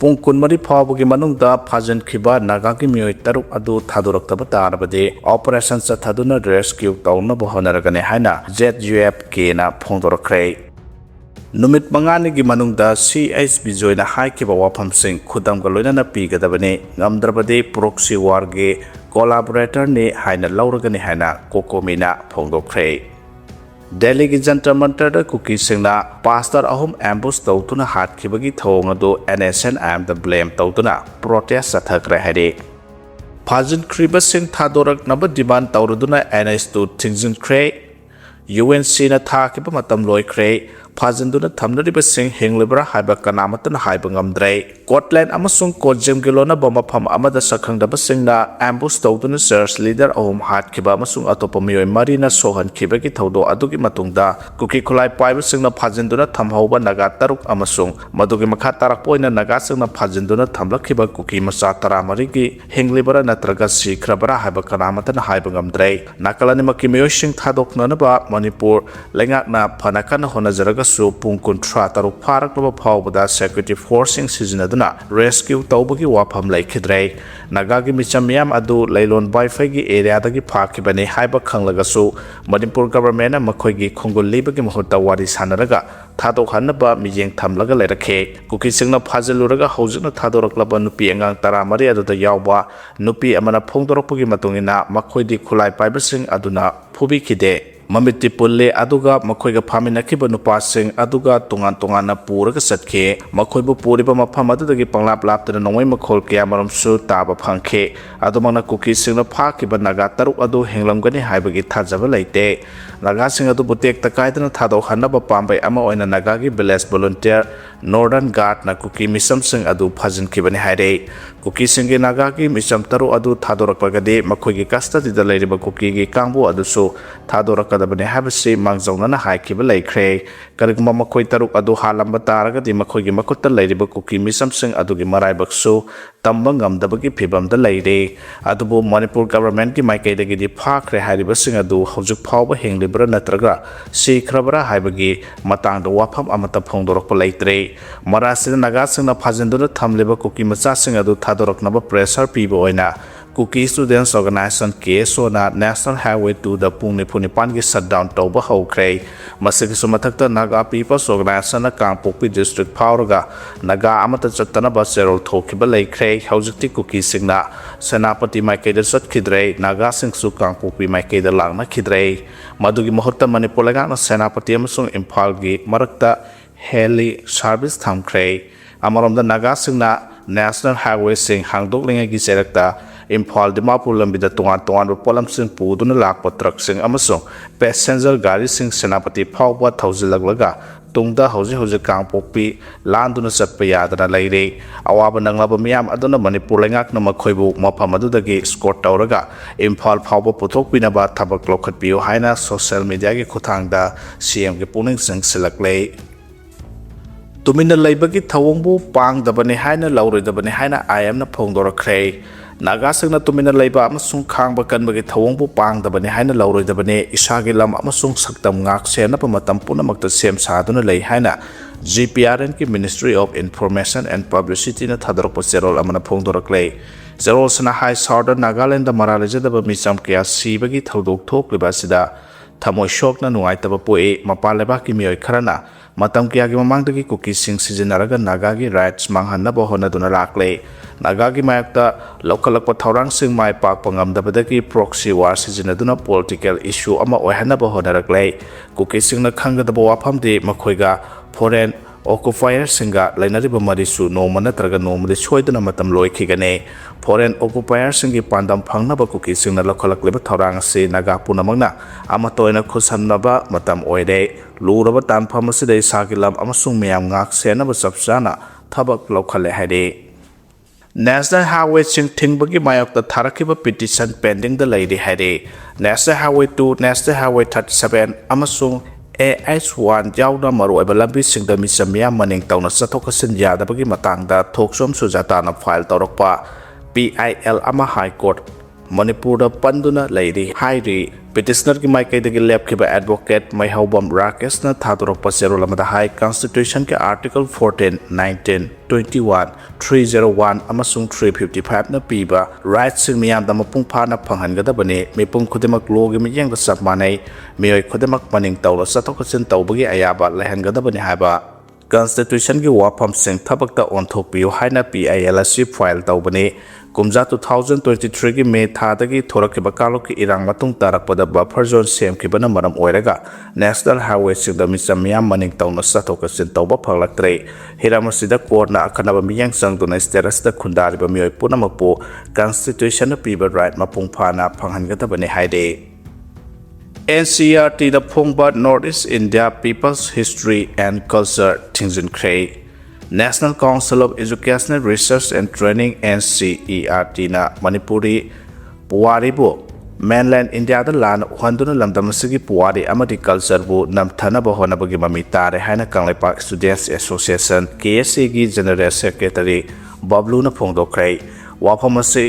ꯄꯨꯡ 20 ꯐꯥꯎꯕꯒꯤ ꯃꯅꯨꯡꯗ ꯐꯥꯖꯤꯟꯈꯤꯕ ꯅꯥꯒꯥꯒꯤ ꯃꯤꯑꯣꯏ 6 ꯑꯗꯨ ꯊꯥꯗꯣꯔꯛꯇꯕ ꯇꯥꯔꯕꯗꯤ ꯑꯣꯄꯔꯦꯁꯟ ꯆꯠꯊꯗꯨꯅ ꯔꯦꯁꯀ꯭ꯌꯨ ꯇꯧꯅꯕ ꯍꯣꯠꯅꯔꯒꯅꯤ ꯍꯥꯏꯅ ZUF-ꯀꯦꯅ ꯐꯣꯡꯗꯣꯔꯛꯈ꯭ꯔꯦ꯫ ꯅꯨꯃꯤꯠ 5ꯅꯤꯒꯤ ꯃꯅꯨꯡꯗ Ch Bijoyꯅ ꯍꯥꯏꯈꯤꯕ ꯋꯥꯐꯝꯁꯤꯡ ꯈꯨꯗꯝꯒ ꯂꯣꯏꯅꯅ ꯄꯤꯒꯗꯕꯅꯤ, ꯉꯝꯗ꯭ꯔꯕꯗꯤ ꯄ꯭ꯔꯣꯛꯁꯤ ꯋꯥꯔꯒꯤ ꯀꯣꯂꯥꯕꯣꯔꯦꯇꯔꯅꯤ ꯍꯥꯏꯅ ꯂꯧꯔꯒꯅꯤ ꯍꯥꯏꯅ Cocomiꯅ ꯐꯣꯡꯗꯣꯛꯈ꯭ꯔꯦ꯫ ꯗꯦꯜꯂꯤꯒꯤ ꯖꯟꯇꯔ ꯃꯟꯇꯔꯗ ꯀꯨꯀꯤꯁꯤꯡꯅ ꯄꯥꯁꯇꯔ 3 ꯑꯦꯝꯕꯨꯁ ꯇꯧꯗꯨꯅ ꯍꯥꯠꯈꯤꯕꯒꯤ ꯊꯧꯑꯣꯡ ꯑꯗꯨ NSCNꯗ ꯕ꯭ꯂꯦꯝ ꯇꯧꯗꯨꯅ ꯄ꯭ꯔꯣꯇꯦꯁ ꯆꯠꯊꯈ꯭ꯔꯦ ꯍꯥꯏꯔꯤ꯫ ꯐꯥꯖꯤꯟꯈ꯭ꯔꯤꯕꯁꯤꯡ ꯊꯥꯗꯣꯔꯛꯅꯕ ꯗꯤꯃꯥꯟ ꯇꯧꯔꯗꯨꯅ NS-ꯇꯨ ꯊꯤꯡꯖꯤꯟꯈ꯭ꯔꯦ꯫ UNCꯅ ꯊꯥꯈꯤꯕ ꯃꯇꯝ ꯂꯣꯏꯈ꯭ꯔꯦ꯫ ꯐꯥꯖꯤꯟꯗꯨꯅ ꯊꯝꯅꯔꯤꯕꯁꯤꯡ ꯍꯤꯡꯂꯤꯕ꯭ꯔꯥ ꯍꯥꯏꯕ ꯀꯅꯥꯃꯠꯇꯅ ꯍꯥꯏꯕ ꯉꯝꯗ꯭ꯔꯦ꯫ ꯀꯣꯠꯂꯦꯟ ꯑꯃꯁꯨꯡ ꯀꯣꯠꯖꯤꯝꯒꯤ ꯂꯣꯟꯅꯕ ꯃꯐꯝ ꯑꯃꯗ ꯁꯛꯈꯪꯗꯕꯁꯤꯡꯅ ꯑꯦꯝꯕꯨꯁ ꯇꯧꯗꯨꯅ ꯆꯔꯆ ꯂꯤꯗꯔ 3 ꯍꯥꯠꯈꯤꯕ ꯑꯃꯁꯨꯡ ꯑꯇꯣꯞꯄ ꯃꯤꯑꯣꯏ 4ꯅ ꯁꯣꯛꯍꯟꯈꯤꯕꯒꯤ ꯊꯧꯗꯣꯛ ꯑꯗꯨꯒꯤ ꯃꯇꯨꯡꯗ ꯀꯨꯀꯤ ꯈꯨꯠꯂꯥꯏ ꯄꯥꯏꯕꯁꯤꯡꯅ ꯐꯥꯖꯤꯟꯗꯨꯅ ꯊꯝꯍꯧꯕ ꯅꯥꯒꯥ 6 ꯑꯃꯁꯨꯡ ꯃꯗꯨꯒꯤ ꯃꯈꯥ ꯇꯥꯔꯛꯄ ꯑꯣꯏꯅ ꯅꯥꯒꯥꯁꯤꯡꯅ ꯐꯥꯖꯤꯟꯗꯨꯅ ꯊꯝꯂꯛꯈꯤꯕ ꯀꯨꯀꯤ ꯃꯆꯥ 13ꯒꯤ ꯍꯤꯡꯂꯤꯕꯔꯥ ꯅꯠꯇ꯭ꯔꯒ ꯁꯤꯈ꯭ꯔꯕꯔꯥ ꯍꯥꯏꯕ ꯀꯅꯥꯃꯠꯇꯅ ꯍꯥꯏꯕ ꯉꯝꯗ꯭ꯔꯦ꯫ ꯅꯥꯀꯜ ꯑꯅꯤꯃꯛꯀꯤ ꯃꯤꯑꯣꯏꯁꯤꯡ ꯊꯥꯗꯣꯛꯅꯅꯕ ꯃꯅꯤꯄꯨꯔ ꯂꯩꯉꯥꯛꯅ ꯐꯅ ꯀꯟꯅ ꯍꯣꯠꯅꯖꯔꯒꯁꯨ ꯄꯨꯡ 33 ꯐꯥꯔꯛꯂꯕ ꯐꯥꯎꯕꯗ ꯁꯦꯀ꯭ꯌꯨꯔꯤꯇꯤ ꯐꯣꯔꯁꯁꯤꯡ ꯁꯤꯖꯤꯟꯅꯗꯨꯅ ꯔꯦꯁꯀ꯭ꯌꯨ ꯇꯧꯕꯒꯤ ꯋꯥꯐꯝ ꯂꯩꯈꯤꯗ꯭ꯔꯦ꯫ ꯅꯥꯒꯥꯒꯤ ꯃꯤꯆꯝ ꯃꯤꯌꯥꯝ ꯑꯗꯨ ꯂꯩꯂꯣꯟ ꯕꯥꯏꯐꯩꯒꯤ ꯑꯦꯔꯤꯌꯥꯗꯒꯤ ꯐꯥꯈꯤꯕꯅꯤ ꯍꯥꯏꯕ ꯈꯪꯂꯒꯁꯨ ꯃꯅꯤꯄꯨꯔ ꯒꯚꯔꯟꯃꯦꯟꯠꯅ ꯃꯈꯣꯏꯒꯤ ꯈꯣꯡꯒꯨꯜ ꯂꯤꯕꯒꯤ ꯃꯍꯨꯠꯇ ꯋꯥꯔꯤ ꯁꯥꯅꯔꯒ ꯊꯥꯗꯣꯛꯍꯟꯅꯕ ꯃꯤꯠꯌꯦꯡ ꯊꯝꯂꯒ ꯂꯩꯔꯛꯈꯤ꯫ ꯀꯨꯀꯤꯁꯤꯡꯅ ꯐꯥꯖꯤꯜꯂꯨꯔꯒ ꯍꯧꯖꯤꯛꯅ ꯊꯥꯗꯣꯔꯛꯂꯕ ꯅꯨꯄꯤ ꯑꯉꯥꯡ 13 ꯑꯗꯨꯗ ꯌꯥꯎꯕ ꯅꯨꯄꯤ ꯑꯃꯅ ꯐꯣꯡꯗꯣꯔꯛꯄꯒꯤ ꯃꯇꯨꯡꯏꯟꯅ ꯃꯈꯣꯏꯗꯤ ꯈꯨꯠꯂꯥꯏ ꯄꯥꯏꯕꯁꯤꯡ ꯑꯗꯨꯅ ꯐꯨꯕꯤꯈꯤꯗꯦ꯫ ꯃꯃꯤꯠꯇꯤ ꯄꯨꯜꯂꯤ ꯑꯗꯨꯒ ꯃꯈꯣꯏꯒ ꯐꯥꯃꯤꯟꯅꯈꯤꯕ ꯅꯨꯄꯥꯁꯤꯡ ꯑꯗꯨꯒ ꯇꯣꯉꯥꯟ-ꯇꯣꯉꯥꯟꯅ ꯄꯨꯔꯒ ꯆꯠꯈꯤ꯫ ꯃꯈꯣꯏꯕꯨ ꯄꯨꯔꯤꯕ ꯃꯐꯝ ꯑꯗꯨꯗꯒꯤ ꯄꯪꯂꯥꯞ-ꯂꯥꯞꯇꯅ ꯅꯣꯡꯃꯩ ꯃꯈꯣꯜ ꯀꯌꯥꯃꯔꯨꯝꯁꯨ ꯇꯥꯕ ꯐꯪꯈꯤ꯫ ꯑꯗꯨꯃꯛꯅ ꯀꯨꯀꯤꯁꯤꯡꯅ ꯐꯥꯈꯤꯕ ꯅꯥꯒꯥ 6 ꯑꯗꯨ ꯍꯤꯡꯂꯝꯒꯅꯤ ꯍꯥꯏꯕꯒꯤ ꯊꯥꯖꯕ ꯂꯩꯇꯦ꯫ ꯅꯥꯒꯥꯁꯤꯡ ꯑꯗꯨꯕꯨ ꯇꯦꯛꯇ ꯀꯥꯏꯗꯅ ꯊꯥꯗꯣꯛꯍꯟꯅꯕ ꯄꯥꯝꯕꯩ ꯑꯃ ꯑꯣꯏꯅ ꯅꯥꯒꯥꯒꯤ ꯚꯤꯂꯦꯖ ꯚꯣꯂꯨꯟꯇꯤꯌꯔ ꯅꯣꯔꯗꯔꯟ ꯒꯥꯔꯗꯅ ꯀꯨꯀꯤ ꯃꯤꯆꯝꯁꯤꯡ ꯑꯗꯨ ꯐꯥꯖꯤꯟꯈꯤꯕꯅꯤ ꯍꯥꯏꯔꯤ꯫ ꯀꯨꯀꯤꯁꯤꯡꯒꯤ ꯅꯥꯒꯥꯒꯤ ꯃꯤꯆꯝ 6 ꯑꯗꯨ ꯊꯥꯗꯣꯔꯛꯂꯒꯗꯤ ꯃꯈꯣꯏꯒꯤ ꯀꯁꯇꯗꯤꯗ ꯂꯩꯔꯤꯕ ꯀꯨꯀꯤꯒꯤ ꯀꯥꯡꯕꯨ ꯑꯗꯨꯁꯨ ꯊꯥꯗꯣꯔꯛꯀꯗꯕꯅꯤ ꯍꯥꯏꯕꯁꯤ ꯃꯥꯡꯖꯧꯅꯅ ꯍꯥꯏꯈꯤꯕ ꯂꯩꯈ꯭ꯔꯦ꯫ ꯀꯔꯤꯒꯨꯝꯕ ꯃꯈꯣꯏ 6 ꯑꯗꯨ ꯍꯥꯠꯂꯝꯕ ꯇꯥꯔꯒꯗꯤ ꯃꯈꯣꯏꯒꯤ ꯃꯈꯨꯠꯇ ꯂꯩꯔꯤꯕ ꯀꯨꯀꯤ ꯃꯤꯆꯝꯁꯤꯡ ꯑꯗꯨꯒꯤ ꯃꯔꯥꯏꯕꯛꯁꯨ ꯇꯝꯕ ꯉꯝꯗꯕꯒꯤ ꯐꯤꯚꯝꯗ ꯂꯩꯔꯤ꯫ ꯑꯗꯨꯕꯨ ꯃꯅꯤꯄꯨꯔ ꯒꯚꯔꯟꯃꯦꯟꯠꯀꯤ ꯃꯥꯏꯀꯩꯗꯒꯤꯗꯤ ꯐꯥꯈ꯭ꯔꯦ ꯍꯥꯏꯔꯤꯕꯁꯤꯡ ꯑꯗꯨ ꯍꯧꯖꯤꯛ ꯐꯥꯎꯕ ꯍꯤꯡꯂꯤꯕꯔꯥ ꯅꯠꯇ꯭ꯔꯒ ꯁꯤꯈ꯭ꯔꯕꯔꯥ ꯍꯥꯏꯕꯒꯤ ꯃꯇꯥꯡꯗ ꯋꯥꯐꯝ ꯑꯃꯠꯇ ꯐꯣꯡꯗꯣꯔꯛꯄ ꯂꯩꯇ꯭ꯔꯤ꯫ ꯃꯔꯥꯁꯤꯗ ꯅꯥꯒꯥꯁꯤꯡꯅ ꯐꯥꯖꯤꯟꯗꯨꯅ ꯊꯝꯂꯤꯕ ꯀꯨꯀꯤ ꯃꯆꯥꯁꯤꯡ ꯑꯗꯨ ꯊꯥꯗꯣꯔꯛꯅꯕ ꯄ꯭ꯔꯦꯁꯔ ꯄꯤꯕ ꯑꯣꯏꯅ ꯀꯨꯀꯤ ꯁ꯭ꯇꯨꯗꯦꯟꯠꯁ ꯑꯣꯔꯒꯅꯥꯏꯖꯦꯁꯟ KSOꯅ ꯅꯦꯁꯅꯦꯜ ꯍꯥꯏꯋꯦ 2ꯗ ꯄꯨꯡ 24ꯒꯤ ꯁꯠꯗꯥꯎꯟ ꯇꯧꯕ ꯍꯧꯈ꯭ꯔꯦ꯫ ꯃꯁꯤꯒꯤꯁꯨ ꯃꯊꯛꯇ ꯅꯥꯒꯥ ꯄꯤꯄꯜꯁ ꯑꯣꯔꯒꯅꯥꯏꯖꯦꯁꯟꯅ ꯀꯥꯡꯄꯣꯛꯄꯤ ꯗꯤꯁꯇ꯭ꯔꯤꯛ ꯐꯥꯎꯔꯒ ꯅꯥꯒꯥ ꯑꯃꯠꯇ ꯆꯠꯇꯅꯕ ꯆꯦꯔꯣꯜ ꯊꯣꯛꯈꯤꯕ ꯂꯩꯈ꯭ꯔꯦ꯫ ꯍꯧꯖꯤꯛꯇꯤ ꯀꯨꯀꯤꯁꯤꯡꯅ ꯁꯦꯅꯥꯄꯇꯤ ꯃꯥꯏꯀꯩꯗ ꯆꯠꯈꯤꯗ꯭ꯔꯦ, ꯅꯥꯒꯥꯁꯤꯡꯁꯨ ꯀꯥꯡꯄꯣꯛꯄꯤ ꯃꯥꯏꯀꯩꯗ ꯂꯥꯛꯅꯈꯤꯗ꯭ꯔꯦ꯫ ꯃꯗꯨꯒꯤ ꯃꯍꯨꯠꯇ ꯃꯅꯤꯄꯨꯔ ꯂꯩꯉꯥꯛꯅ ꯁꯦꯅꯥꯄꯇꯤ ꯑꯃꯁꯨꯡ ꯏꯝꯐꯥꯜꯒꯤ ꯃꯔꯛꯇ ꯍꯦꯂꯤ ꯁꯥꯔꯚꯤꯁ ꯊꯝꯈ꯭ꯔꯦ꯫ ꯑꯃꯔꯣꯝꯗ ꯅꯥꯒꯥꯁꯤꯡꯅ ꯅꯦꯁꯅꯦꯜ ꯍꯥꯏꯋꯦꯁꯤꯡ ꯍꯥꯡꯗꯣꯛꯂꯤꯉꯩꯒꯤ ꯆꯩꯔꯛꯇ ꯏꯝꯐꯥꯜ ꯗꯤꯃꯥꯄꯨꯔ ꯂꯝꯕꯤꯗ ꯇꯣꯉꯥꯟ-ꯇꯣꯉꯥꯟꯕ ꯄꯣꯠꯂꯝꯁꯤꯡ ꯄꯨꯗꯨꯅ ꯂꯥꯛꯄ ꯇ꯭ꯔꯛꯁꯤꯡ ꯑꯃꯁꯨꯡ ꯄꯦꯁꯦꯟꯖꯔ ꯒꯥꯔꯤꯁꯤꯡ ꯁꯦꯅꯥꯄꯇꯤ ꯐꯥꯎꯕ ꯊꯧꯖꯤꯜꯂꯛꯂꯒ ꯇꯨꯡꯗ ꯍꯧꯖꯤꯛ ꯀꯥꯡꯄꯣꯛꯄꯤ ꯂꯥꯟꯗꯨꯅ ꯆꯠꯄ ꯌꯥꯗꯅ ꯂꯩꯔꯤ꯫ ꯑꯋꯥꯕ ꯅꯪꯂꯕ ꯃꯤꯌꯥꯝ ꯑꯗꯨꯅ ꯃꯅꯤꯄꯨꯔ ꯂꯩꯉꯥꯛꯅ ꯃꯈꯣꯏꯕꯨ ꯃꯐꯝ ꯑꯗꯨꯗꯒꯤ ꯁ꯭ꯀꯣꯔꯠ ꯇꯧꯔꯒ ꯏꯝꯐꯥꯜ ꯐꯥꯎꯕ ꯄꯨꯊꯣꯛꯄꯤꯅꯕ ꯊꯕꯛ ꯂꯧꯈꯠꯄꯤꯌꯨ ꯍꯥꯏꯅ ꯁꯣꯁꯤꯌꯦꯜ ꯃꯤꯗꯤꯌꯥꯒꯤ ꯈꯨꯠꯊꯥꯡꯗ CMꯒꯤ ꯄꯨꯛꯅꯤꯡ ꯆꯤꯡꯁꯤꯜꯂꯛꯂꯦ꯫ ꯇꯨꯃꯤꯟꯅ ꯂꯩꯕꯒꯤ ꯊꯧꯑꯣꯡꯕꯨ ꯄꯥꯡꯗꯕꯅꯤ ꯍꯥꯏꯅ ꯂꯧꯔꯣꯏꯗꯕꯅꯤ ꯍꯥꯏꯅ IMꯅ ꯐꯣꯡꯗꯣꯔꯛꯈ꯭रे꯫ ꯅꯥꯒꯥꯁꯤꯡꯅ ꯇꯨꯃꯤꯟꯅ ꯂꯩꯕ ꯑꯃꯁꯨꯡ ꯈꯥꯡꯕ ꯀꯟꯕꯒꯤ ꯊꯧꯑꯣꯡꯕꯨ ꯄꯥꯡꯗꯕꯅꯤ ꯍꯥꯏꯅ ꯂꯧꯔꯣꯏꯗꯕꯅꯤ꯫ ꯏꯁꯥꯒꯤ ꯂꯝ ꯑꯃꯁꯨꯡ ꯁꯛꯇꯝ ꯉꯥꯛ-ꯁꯦꯟꯅꯕ ꯃꯇꯝ ꯄꯨꯝꯅꯃꯛꯇ ꯁꯦꯝ ꯁꯥꯗꯨꯅ ꯂꯩ ꯍꯥꯏꯅ GPRNꯒꯤ ꯃꯤꯅꯤꯁꯇ꯭ꯔꯤ ꯑꯣꯐ ꯏꯟꯐꯣꯔꯃꯦꯁꯟ ꯑꯦꯟড ꯄꯕ꯭ꯂꯤꯁꯤꯇꯤꯅ ꯊꯥꯗꯣꯔꯛꯄ ꯆꯦꯔꯣꯜ ꯑꯃꯅ ꯐꯣꯡꯗꯣꯔꯛꯂꯦ꯫ ꯆꯦꯔꯣꯜꯁꯤꯅ ꯍꯥꯏ ꯁꯥꯎꯗꯔꯟ ꯅꯥꯒꯥꯂꯦꯟꯗ ꯃꯔꯥꯜ ꯂꯩꯖꯗꯕ ꯃꯤꯆꯝ ꯀꯌꯥ ꯁꯤꯕꯒꯤ ꯊꯧꯗꯣꯛ ꯊꯣꯛꯂꯤꯕ ꯑꯁꯤꯗ ꯊꯃꯣꯏ ꯁꯣꯛꯅ ꯅꯨꯡꯉꯥꯏꯇꯕ ꯄꯣꯛꯏ꯫ ꯃꯄꯥꯟ ꯂꯩꯕꯥꯛꯀꯤ ꯃꯤꯑꯣꯏ ꯈꯔꯅ ꯃꯇꯝ ꯀꯌꯥꯒꯤ ꯃꯃꯥꯡꯗꯒꯤ ꯀꯨꯀꯤꯁꯤꯡ ꯁꯤꯖꯤꯟꯅꯔꯒ ꯅꯥꯒꯥꯒꯤ ꯔꯥꯏꯠꯁ ꯃꯥꯡꯍꯟꯅꯕ ꯍꯣꯠꯅꯗꯨꯅ ꯂꯥꯛꯂꯦ꯫ ꯅꯥꯒꯥꯒꯤ ꯃꯥꯌꯣꯛꯇ ꯂꯧꯈꯠꯂꯛꯄ ꯊꯧꯔꯥꯡꯁꯤꯡ ꯃꯥꯏ ꯄꯥꯛꯄ ꯉꯝꯗꯕꯗꯒꯤ ꯄ꯭ꯔꯣꯛꯁꯤ ꯋꯥꯔ ꯁꯤꯖꯤꯟꯅꯗꯨꯅ ꯄꯣꯂꯤꯇꯤꯀꯦꯜ ꯏꯁꯨ ꯑꯃ ꯑꯣꯏꯍꯟꯅꯕ ꯍꯣꯠꯅꯔꯛꯂꯦ꯫ ꯀꯨꯀꯤꯁꯤꯡꯅ ꯈꯪꯒꯗꯕ ꯋꯥꯐꯝꯗꯤ ꯃꯈꯣꯏꯒ ꯐꯣꯔꯦꯟ ꯑꯣꯀꯨꯄꯥꯌꯔꯁꯤꯡꯒ ꯂꯩꯅꯔꯤꯕ ꯃꯔꯤꯁꯨ ꯅꯣꯡꯃ ꯅꯠꯇ꯭ꯔꯒ ꯅꯣꯡꯃꯗꯤ ꯁꯣꯏꯗꯅ ꯃꯇꯝ ꯂꯣꯏꯈꯤꯒꯅꯤ꯫ ꯐꯣꯔꯦꯟ ꯑꯣꯀꯨꯄꯥꯌꯔꯁꯤꯡꯒꯤ ꯄꯥꯟꯗꯝ ꯐꯪꯅꯕ ꯀꯨꯀꯤꯁꯤꯡꯅ ꯂꯧꯈꯠꯂꯛꯂꯤꯕ ꯊꯧꯔꯥꯡ ꯑꯁꯤ ꯅꯥꯒꯥ ꯄꯨꯝꯅꯃꯛꯅ ꯑꯃꯠꯇ ꯑꯣꯏꯅ ꯈꯨꯠꯁꯝꯅꯕ ꯃꯇꯝ ꯑꯣꯏꯔꯦ꯫ ꯂꯨꯔꯕ ꯇꯥꯟꯐꯝ ꯑꯁꯤꯗ ꯏꯁꯥꯒꯤ ꯂꯝ ꯑꯃꯁꯨꯡ ꯃꯤꯌꯥꯝ ꯉꯥꯛ-ꯁꯦꯟꯅꯕ ꯆꯞ ꯆꯥꯅ ꯊꯕꯛ ꯂꯧꯈꯠꯂꯦ ꯍꯥꯏꯔꯤ꯫ ꯅꯦꯁꯅꯦꯜ ꯍꯥꯏꯋꯦꯁꯤꯡ ꯊꯤꯡꯕꯒꯤ ꯃꯥꯌꯣꯛꯇ ꯊꯥꯔꯛꯈꯤꯕ ꯄꯤꯇꯤꯁꯟ ꯄꯦꯟꯗꯤꯡꯗ ꯂꯩꯔꯤ ꯍꯥꯏꯔꯤ꯫ ꯅꯦꯁꯅꯦꯜ ꯍꯥꯏꯋꯦ 2, ꯅꯦꯁꯅꯦꯜ ꯍꯥꯏꯋꯦ 37 ꯑꯃꯁꯨꯡ AH1 ꯌꯥꯎꯅ ꯃꯔꯨꯑꯣꯏꯕ ꯂꯝꯕꯤꯁꯤꯡꯗ ꯃꯤꯆꯝ ꯃꯤꯌꯥꯝ ꯃꯅꯤꯡ ꯇꯝꯅ ꯆꯠꯊꯣꯛ-ꯆꯠꯁꯤꯟ ꯌꯥꯗꯕꯒꯤ ꯃꯇꯥꯡꯗ ꯊꯣꯛꯆꯣꯝ ꯁꯨꯖꯥꯇꯥꯅ ꯐꯥꯏꯜ ꯇꯧꯔꯛꯄ PIL ꯑꯃ high court Manipur panduna lairi hairi petitioner ki mai kaidagi lepkiba advocate Maihobam Rakesh na thadorokpa cherolamada hai constitution ke article 14 19 21 301 amasung 355 na piba rights sing miyam da mapung phana phanghangadabani mipum khudimak logi miyeng da sap manai miyoi khudimak maning tawla satokachin tawbagi ayaba lehangadabani haba constitution ki wafam sing thabakta onthokpiu haina PILC file tawbani kumja 2023 ki May thadagi thorakiba kaloki irang matung tarakpada buffer zone semkibana maram oiraga national highway singda misam miyam maning tawna satokachin tawba phalaktre hiramasida korna akhanaba miyang sangduna status da khundariba miyoi punamapu constitution na piba right mapung phana phanghangadabani haide NCERT the Phongba Northeast India People's History and Culture Thingzin Kray National Council of Educational Research and Training NCERT na Manipuri Puwari bu mainland India da lan handuna lamdamasigi Puwari amadi culture bu namthana ba honabagi mamitare haina Kanglepak Students Association KSC gi General Secretary Bablu na phongdokrai wafamasi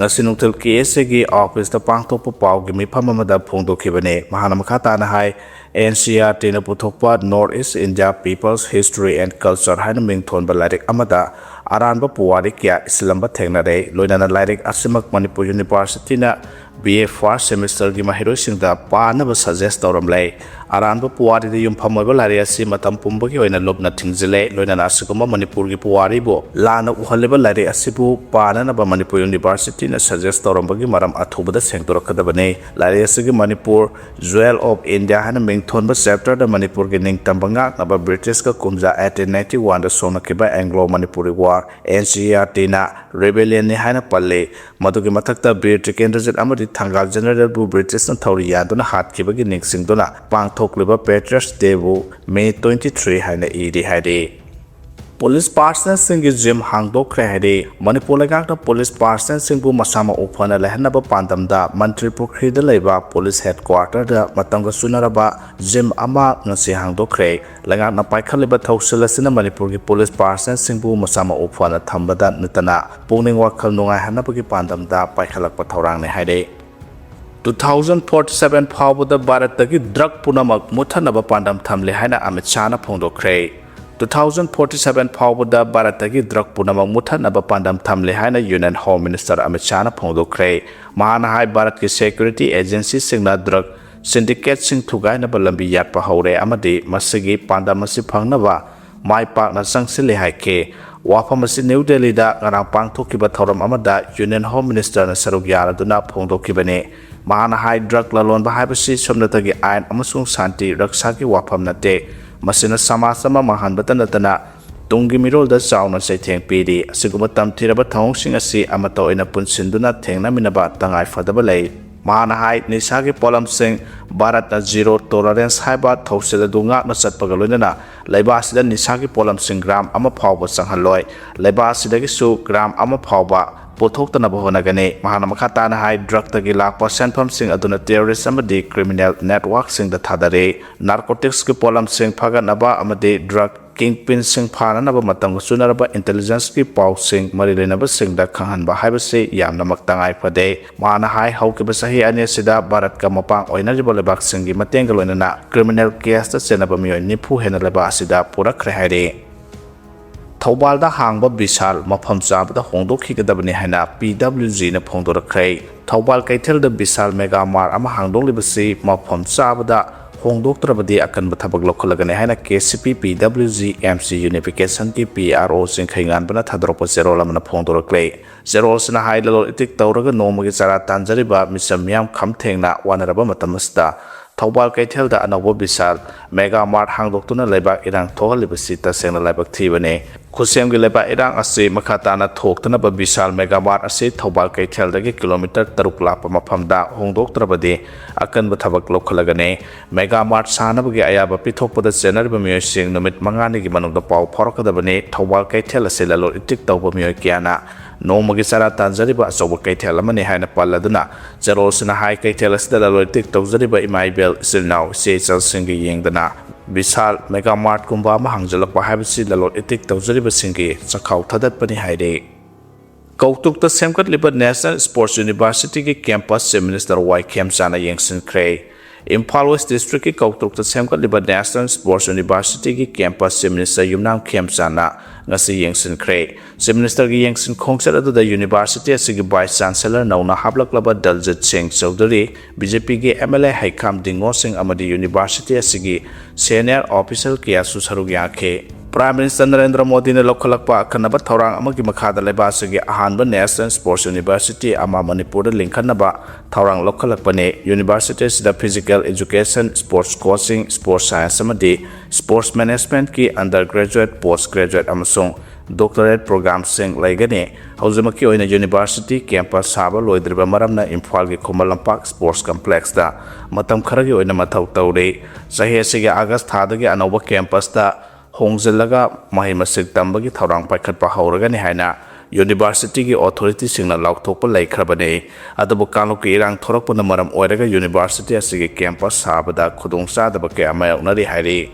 Nasinungtil KSC gi office da pangtokpa pawgi mifam amada phongdokhibane mahana makhata na hai NCERT na puthokpa Northeast India People's History and Culture haina mingthonba lairik amada aranba puwari kya islamba thengnare loinana lairik asimak Manipur University na BA first semester gi mahiroi singda panaba suggest tawram lai aranba puwari de yumpham oiba lari asi matam pumbagi oina lobna thingzile loinana asigoma Manipur gi puwari bo lana uhaleba lari asibu panana ba Manipur University na suggest tawrambagi maram athubada sengdorakadabane lari asigi Manipur Jewel of India hana mingthonba chapter da Manipur gi ningtambanga naba British ka kumja 1891 da sonakiba Anglo Manipuri War NCERT na rebellion ni hana palle madugi mathakta Bir Tikendrajit amadi Thangal General bu British na thawri yaduna hatkibagi ningsingduna pangthokliba Patriots Day bu May 23 haina iri haide Police personnel singi gym hangdokre haide Manipur lagakna police personnel singbu masama upana lehanaba pandamda Mantri Pukri da leiba police headquarter da matanga sunaraba gym ama ngasi hangdokre lagakna paikhaliba thausilasina Manipur gi police personnel singbu masama upana thambada nitana pungning wakhal nungai hanabagi pandamda paikhalakpa thaurang ne haide 2047 phawbada Bharatagi drug punamak muthanaba pandam thamle haina Amit Shah na phongdokre 2047 phawbada Bharatagi drug punamak muthanaba pandam thamle haina Union Home Minister Amit Shah na phongdokre mahana hai Bharat ki security agency singna drug syndicate sing thugaina ba lambi yatpa haure amadi masigi pandam asi phangnaba mai pak na sangsile haike wafam asi New Delhi da ngarang pangthokiba thoram amada Union Home Minister na saruk yaraduna phongdokibane mahana hai drug lalon ba haibasi somnatagi ain amasung santi raksa ki wafam nate masina samasama mahanbata natana tungi mirol da chauna saitheng pidi asiguma tamthiraba thawsing asi amato ina punsinduna thengna minaba tangai fadaba lei mahana hai nisagi polam sing Bharat na zero tolerance haiba thawseda dunga na satpaga loinana leiba sida nisagi polam sing gram ama phawba sanghaloi leiba sidagi su gram ama phawba pothokta na bahona gane mahana makhata na hai drug tagi lakpa senpham sing aduna terrorist amadi criminal network sing da thadare narcotics ki polam sing phaga naba amadi drug kingpin sing phana naba matang sunaraba intelligence ki paw sing marilenaba sing da khanhan ba haibase yamna maktangai phade mahana hai haukiba sahi ane sida Bharat ka mapang oina jibole bak sing gi mateng loinana criminal case ta senaba mioi nifu hena leba asida purakre haire Thaubalda hangba Bisal mafam chabada hongdokhigadabani haina PWG na phongdorakrai Thaubal kaithel da Bisal Mega Mart ama hangdonglibasi mafam chabada hongdoktrabadi akanba thabak lokholagane haina KCP PWG MC Unification ki PRO singkhaingan bana thadropa zerolamna phongdoraklei zerolsna hailalo itik tawraga nomagi chara tanjariba misamyam khamthengna wanaraba matamasta Thaubal kaithel da anawo Bisal Mega Mart hangdoktuna leibak irang thohalibasi tasengna leibak thibane khusem gi leba irang ase makhatana thoktana ba Bisal Mega Mart ase Thaubal kaithel dagi kilometer 3 lapa mafamda hongdoktrabadi akan ba thabak lokhalagane Mega Mart sanabagi ayaba pithokpada chenar ba mioi sing numit mangani gi manungda paw phorakadabane Thaubal kaithel ase lalo itik tawba mioi kiana nomagi sara tanjariba asoba kaithel amani haina palladuna jarosna hai kaithel asda lalo itik tawjariba imaibel silnaw sechal singi yengdana Bisal Mega Mart kumba ma hangjalakpa haibasi lalot itik tawjariba singi chakhau thadat pani haire Kautukta semkatliba National Sports University ki campus Chief Minister Y Khemchana yengsinkre. Imphal West District ki Kautukta semkatliba National Sports University ki campus Chief Minister Yumnam Khemchana ngasi yengsinkre. Chief Minister ki yengsin khongchat aduda university asigi Vice Chancellor nauna haplaklaba Daljit Singh Chaudhary BJP ki MLA Haikam Dingo Singh amadi university asigi senior official kiya su saruk yakhe. Prime Minister Narendra Modi ne lokhalakpa khanaba thorang amagi makhada leba sigi ahanba National Sports University ama Manipur da linkhanaba thorang lokhalakpa ne university sida physical education, sports coaching, sports science amadi sports management ki undergraduate, postgraduate amasung doctorate program sing laigane haujamaki oina university campus saba loidriba maramna Imphal gi Khomalampak sports complex da matam kharagi oina mathau tawre sahi asigi August thadagi anoba campus da Hongzilaga Mahi Masik Tambagi Thorang Paikatpa Hauragani Haina University ki authority singna laukthokpa laikhrabane adabu kanuki irang thorokpuna maram oiraga university asigi campus sabada khudongchadaba ke amayoknari hairi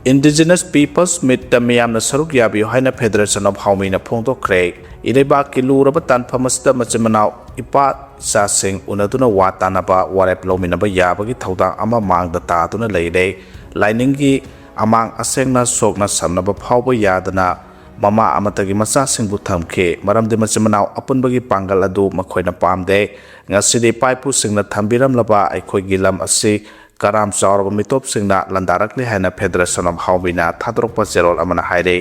Indigenous Peoples Meet the Miyamna Saruk Yabi Haina Federation of Haumina Phongdokre Ireba ki luraba tanphamasda machimanau ipa sa sing unaduna watanaba warep lominaba yabagi thodang ama mangda tatuna leire liningi amang asengna sokna samnaba phawba yadana mama amatagi macha singbu thamke maramde machimanau apunbagi pangal adu makhoina pamde ngasidi paipu singna thambiram laba aikhoi gilam asi karam chawraba mitop singna landarakle haina Federation of Haumina thadrokpa zerol amana haire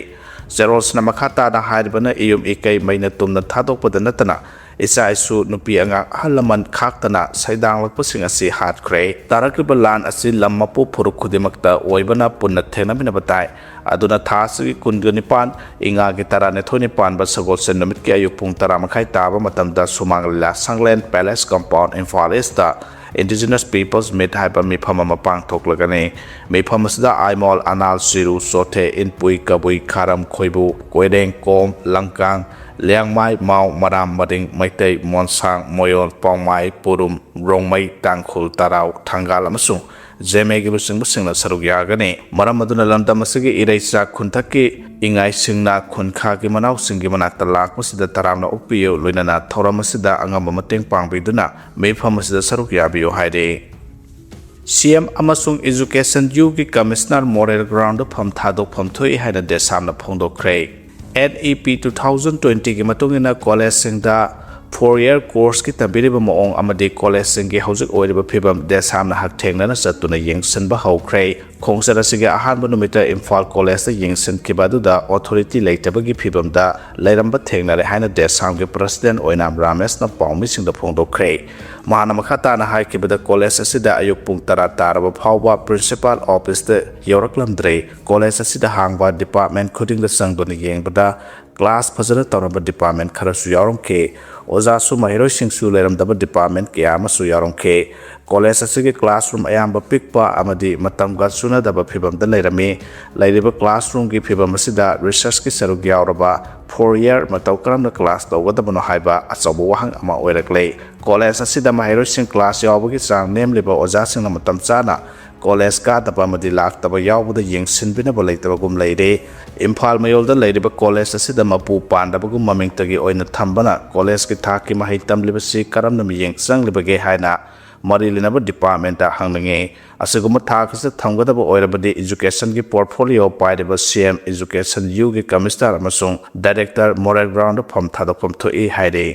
zerol sna makhata da hairibana iyum ikai maina tumna thadokpada natana isa isu nupi anga halaman khaktana saidang lakpasing asi hatkre tarakriba lan asi lammapu phuruk khudimakta oibana punna thenamina batai aduna thasigi kundganipan inga gi tarane thonipan ba sagol sen numit ki ayuk pung tara makhai taba matamda sumangla Sangland Palace Compound Imphal East Indigenous Peoples Meet haiba mifam ama pangthoklagani mifam asida aimol anal siru sote inpui kabui kharam khoibu koireng kom langkang Liangmai mau maram mading maitei monsang moyon pongmai purum rongmai tangkhul tarau thangal amasung jemegi busing busingna saruk yagani maram aduna lamdam asigi iraisa khunthaki ingai singna khunkha gi manau singi manakta lak masida taramna upiyo loinana thoram asida angam mateng pangbiduna mefam asida saruk yabiyo haide CM amasung Education U gi Commissioner Moral Ground pham thadok pham thoi haina desamna phongdokre NEP 2020 ki matungina college singda 4-year course ki tabiriba moong amadi college singi haujik oiriba phibam desamna hak thengnana chatuna yengsanba haukhre khongsara siga ahanba numita Imphal college da yengsan kibaduda authority leitabagi phibam da lairamba thengnare haina desam ki president oinam Ramesh na paumi singda phongdokre mahana makhata na haikibada college asida ayuk pung tara taraba phawba principal office da yoraklamdre college asida hangba department khuding da sangdona yengbada class phajana tawraba department kharasu yarongke oja su mahiroi singsu leiramdaba department ke amasu yarongke college asigi classroom ayamba pikpa amadi matamga suna daba phibamda leirami leiriba classroom ki phibam asida research ki saruk yauraba 4-year matau karamna class tawgadabano haiba achabu wahang ama oirakle college asida mahiroi sing class yawbagi chang nemliba oja singna matam chana college ka daba madi lak taba yawbuda yengsinbina bo leitaba gum leire Imphal mayolda leiriba college asida mapu pandaba gum mamingtagi oina thambana college ki thaki mahai tamlibasi karamna miyeng changlibage haina Marilinaba department ta hanglange asaguma thakase thamgadaba oirabadi education ki portfolio paidaba CM Education U ki commissioner amasung director moral ground pham thadok pham thoi haire